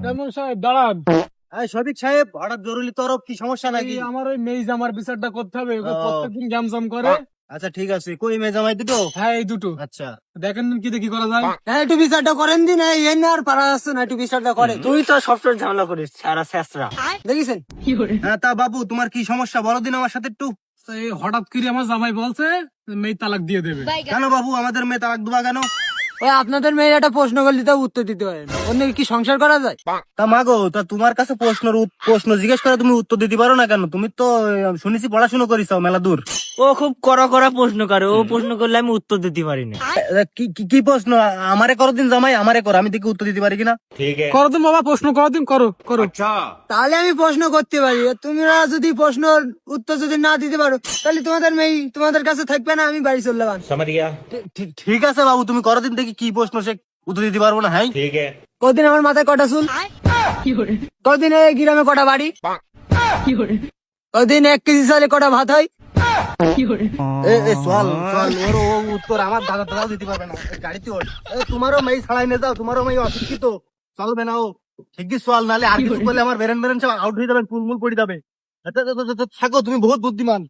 কেমন সাহেব দাঁড়ান। শফিক সাহেব, হঠাৎ জরুরি তরফ, কি সমস্যা নাকি? এই আমার ওই মেয়ে জামার বিচারটা করতে হবে, ওকে ও। প্রত্যেকদিন গ্যামজাম করে। আচ্ছা ঠিক আছে, কই মেজামাই দুটো? হ্যাঁ এই দুটো, আচ্ছা দেখেন কি দেখি করা যায়। হ্যাঁ একটু বিচারটা করেন দিন, এই না আর পারা আসছে না, একটু বিচারটা করে। তুই তো সবসময় ঝামেলা করিস, সারা শেষরা দেখিছেন। হ্যাঁ, তা বাবু তোমার কি সমস্যা বলো দিন আমার সাথে একটু। তো এই হঠাৎ করে আমার জামাই বলছে মেয়ে তালাক দিয়ে দেবে। কেন বাবু, আমাদের মেয়ে তালাক দেবা কেন? ওই আপনাদের মেয়ের একটা প্রশ্ন করলে তো উত্তর দিতে হয় না, অন্য কি সংসার করা যায়? তা মাগো, তা তোমার কাছে প্রশ্ন জিজ্ঞেস করে তুমি উত্তর দিতে পারো না কেন? তুমি তো শুনেছি পড়াশোনা করিস মেলা দূর। ও খুব কড়া কড়া প্রশ্ন করে, ও প্রশ্ন করলে আমি উত্তর দিতে পারি না। কি প্রশ্ন? আমারে করো দিন জামাই, আমারে করো, আমি দেখি উত্তর দিতে পারি কিনা। করো দিন বাবা, প্রশ্ন করো দিন, করো করো। তাহলে আমি প্রশ্ন করতে পারি, তোমরা যদি প্রশ্নের উত্তর যদি না দিতে পারো তাহলে তোমাদের মেয়ে তোমাদের কাছে থাকবে না, আমি বাড়ি চলে যাবান। ঠিক আছে বাবু, তুমি করো দিন দেখি কি প্রশ্ন, সে উত্তর দিতে পারবো না। হ্যাঁ কদিন আমার মাথায় কটা চুল, কদিন এই গ্রামে কটা বাড়ি, কদিন 1 কেজি চালে কটা ভাত হয়। ওর উত্তর আমার দাদাও দিতে পারবে না। গাড়িতে ওঠ, তোমারও মেয়ে ছাড়াই নিয়ে যাও, তোমারও মেয়ে অশিক্ষিত, চলবে না ও। ঠিকই সোয়াল, নালে আর কিছু করলে আমার বেরেন সব আউট হয়ে যাবেন, ফুলমুল পড়ে যাবে। থাকো, তুমি বহুত বুদ্ধিমান।